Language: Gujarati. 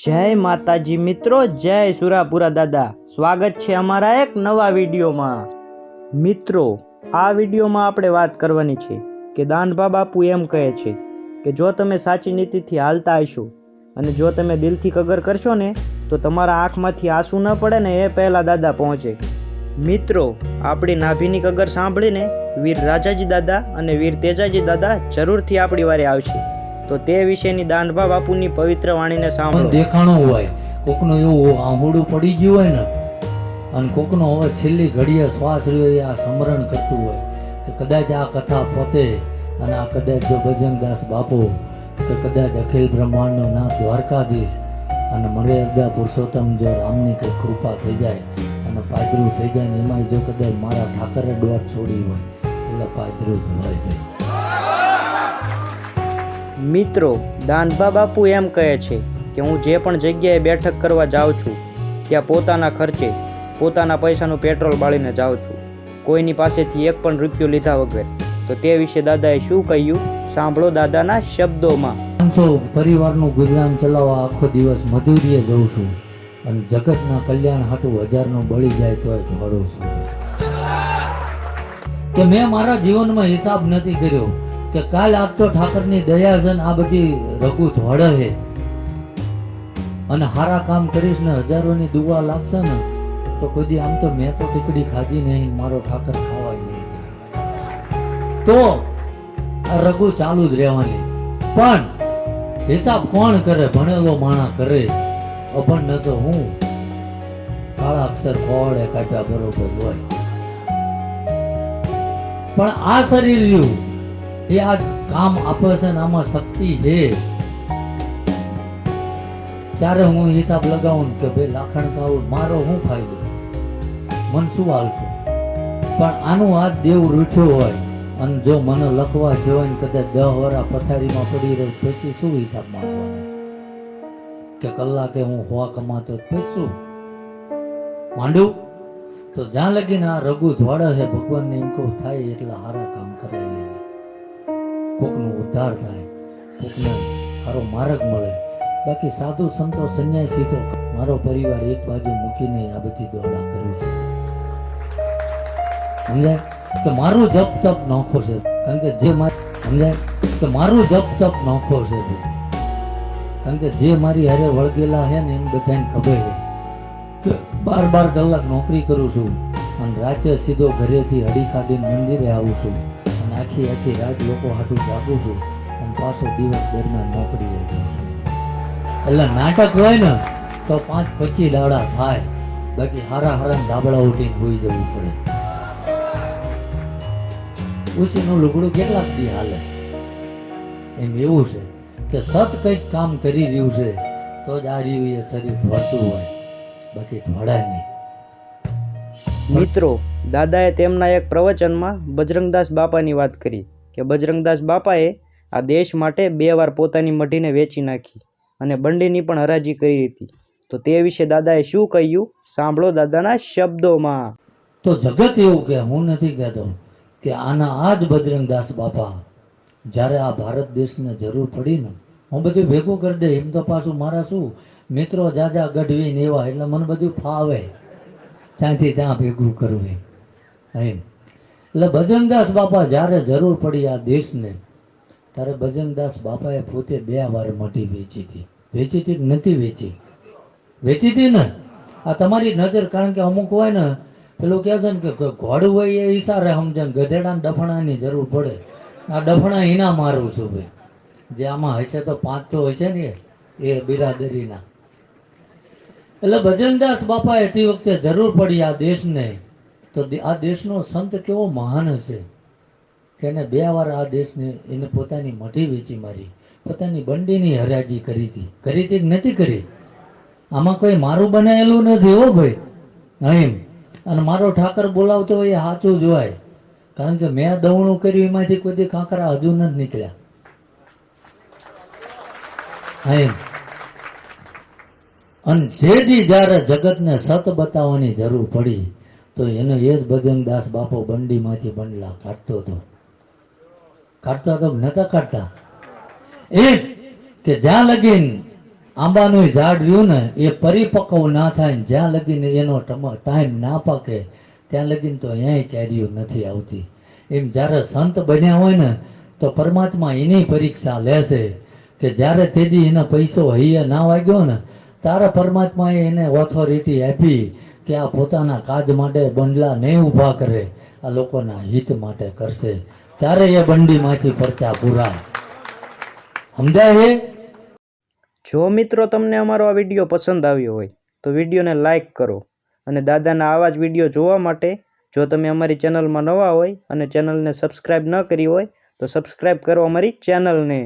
જય માતાજી મિત્રો, જય સુરાપુરા દાદા। સ્વાગત છે અમારા એક નવા વિડીયોમાં। મિત્રો, આ વિડીયોમાં આપણે વાત કરવાની છે કે દાનભા બાપુ એમ કહે છે કે જો તમે સાચી નીતિથી હાલતા હશો અને જો તમે દિલથી કદર કરશો ને તો તમારા આંખમાંથી આંસુ ન પડે ને એ પહેલાં દાદા પહોંચે। મિત્રો, આપણી નાભીની કગર સાંભળીને વીર રાજાજી દાદા અને વીર તેજાજી દાદા જરૂરથી આપણી વારે આવશે। તો તે વિશેની દાનભા બાપુની પવિત્ર વાણીને સાંભળો। દેખાણું હોય કોકનું એવું આંહુડું પડી ગયું હોય ને અને કોકનો હવે છેલ્લી ઘડીએ શ્વાસ રહ્યો એ આ સ્મરણ કરતું હોય કે કદાચ આ કથા પોતે અને આ કદાચ જો બજરંગદાસ બાપુ કે કદાચ અખિલ બ્રહ્માંડનો નાથ દ્વારકાધીશ અને મર્યાદા પુરુષોત્તમ જો રામની કંઈ કૃપા થઈ જાય અને પાદરું થઈ જાય ને એમાં જો કદાચ મારા ઠાકરે દોટ છોડી હોય એટલે પાદરું જ હોય। મિત્રો, દાનભા બાપુ એમ કહે છે કે હું જે પણ જગ્યાએ બેઠક કરવા જાઉં છું ત્યાં પોતાના ખર્ચે પોતાના પૈસાનું પેટ્રોલ બાળીને જાઉં છું, કોઈની પાસેથી એક પણ રૂપિયો લીધા વગર। તો તે વિશે દાદાએ શું કહ્યું સાંભળો દાદાના શબ્દોમાં। 500 પરિવારનું ગુજરાન ચલાવવા આખો દિવસ મજૂરીએ જઉં છું અને જગતના કલ્યાણ હાટું 1000નું બળી જાય તોય ધોડું છું કે મેં મારા જીવનમાં હિસાબ નથી કર્યો કે કાલ આજ તો ઠાકરની દયા છે આ બધી રઘુ ધોળે છે અને હારા કામ કરીશ ને હજારોની દુઆ લાગશે ને તો કોઈ આમ તો મેં તો ટીકડી ખાધી નહીં, મારો ઠાકર ખાવાય નહીં, તો આ રઘુ ચાલુ જ રહેવાની। પણ હિસાબ કોણ કરે? ભણેલો માણા કરે, અભણ ન તો હું કાળા અક્ષર કોડે કાપ્યા બરોબર હોય। પણ આ શરીર રહ્યું એ આ કામ આપે છે ને આમાં શક્તિ છે ત્યારે હું હિસાબ લગાવું કે ભાઈ લાખણ ખાવું મારો શું ફાયદો, મન શું હાલશું? પણ આનું આ દેવ રૂઠ્યો હોય અને જો મને લખવા જેવાય ને કદાચ 10 વર્ષ પથારીમાં પડી રહ્યો પછી શું હિસાબ માંગવાનો કે કલાકે હું હોવા કમાતો પછી શું માંડું? તો જ્યાં લગીને આ રઘુ ધોળે છે ભગવાનને એમ કહું થાય એટલા સારા કામ કરાય લે, કોકનો ઉદ્ધાર થાય, કોકને સારો માર્ગ મળે। બાકી સાધુ સંતો સંન્યાસી તો મારો પરિવાર એક બાજુ મૂકીને આ બધી દોડા કરું છું, સમજાય? કે મારું જપ તપ નોખો છે કારણ કે જે સમજાય કે મારું જપ તપ નોખો છે કારણ કે જે મારી હારે વળગેલા છે ને એમ બધાને ખબર છે કે 12 કલાક નોકરી કરું છું અને રાતે સીધો ઘરેથી હડી કાઢીને મંદિરે આવું છું અને આખી રાત લોકો હાટું જાગું છું અને પાછો દિવસ દરમિયાન નોકરી જાઉં છું। એટલે નાટક હોય ને તો 5-25 દાડા થાય, બાકી હારા ધાબળા ઉઠીને હોઈ જવું પડે। ઉસીનું લુગડું કેટલાક દી હાલે એમ એવું છે કે સત કંઈક કામ કરી રહ્યું છે તો જ આ રહ્યું એ શરીર ધોળતું હોય, બાકી ધોળાય નહીં। મિત્રો, દાદાએ તેમના એક પ્રવચનમાં બજરંગદાસ બાપાની વાત કરી કે બજરંગદાસ બાપાએ આ દેશ માટે 2 વાર પોતાની મઢીને વેચી નાખી અને બંડીની પણ હરાજી કરી હતી। તો તે વિશે દાદાએ શું કહ્યું સાંભળો દાદાના શબ્દોમાં। તો જગત એવું કે હું નથી કહેતો કે આના આ જ બજરંગદાસ બાપા જ્યારે આ ભારત દેશને જરૂર પડી ને હું બધું ભેગું કરી દે એમ તો પાછું મારા શું મિત્રો જાજા ગઢવીને એવા એટલે મને બધું ફાવે ત્યાંથી ત્યાં ભેગું કરવું એમ। એટલે બજરંગદાસ બાપા જ્યારે જરૂર પડી આ દેશને ત્યારે બજરંગદાસ બાપાએ પોતે 2 વાર મઢી વેચી હતી નથી વેચી હતી ને આ તમારી નજર, કારણ કે અમુક હોય ને પેલું કહે છે ને કે ઘોડું હોય એ ઈશારે સમજે ગધેડા ડફણાની જરૂર પડે, આ ડફણા એના મારું છું ભાઈ જે આમાં હશે તો 5 તો હશે ને એ બિરાદરીના। એટલે બજરંગદાસ બાપાએ તે વખતે જરૂર પડી આ દેશને તો આ દેશનો સંત કેવો મહાન હશે કે એને 2 વાર આ દેશને એને પોતાની મઢી વેચી મારી, પોતાની બંડીની હરાજી કરી હતી નથી કરી? આમાં કોઈ મારું બનાવેલું નથી હો ભાઈ એમ। અને મારો ઠાકર બોલાવતો હોય એ સાચું જોવાય કારણ કે મેં દવણું કર્યું એમાંથી કોઈ કાંકરા હજુ નથી નીકળ્યા એમ। અને જેથી જ્યારે જગતને સત બતાવવાની જરૂર પડી તો એને એ જ બજરંગદાસ બાપો બંડીમાંથી બંડલા કાઢતો હતો નતા કાઢતા એ કે જ્યાં લગીન આંબાનું ઝાડ રહ્યું ને એ પરિપક્વ ના થાય ને જ્યાં લગીને એનો ટાઈમ ના પાકે ત્યાં લગીને તો ક્યાંય કેરીઓ નથી આવતી. એમ જ્યારે સંત બન્યા હોય ને તો પરમાત્મા એની પરીક્ષા લેશે કે જ્યારે તેદી એનો પૈસો હૈયે ના વાગ્યો ને ત્યારે પરમાત્માએ એને ઓથોરિટી આપી કે આ પોતાના કાજ માટે બંડલા નહીં ઊભા કરે, આ લોકોના હિત માટે કરશે, ત્યારે એ બંડીમાંથી પરચા પૂરા. સમજાય? જો મિત્રો તમને અમારો આ વિડીયો પસંદ આવ્યો હોય તો વિડીયોને લાઈક કરો અને દાદાના આવા જ વિડીયો જોવા માટે જો તમે અમારી ચેનલમાં નવા હોય અને ચેનલને સબસ્ક્રાઈબ ન કરી હોય તો સબસ્ક્રાઈબ કરો અમારી ચેનલને.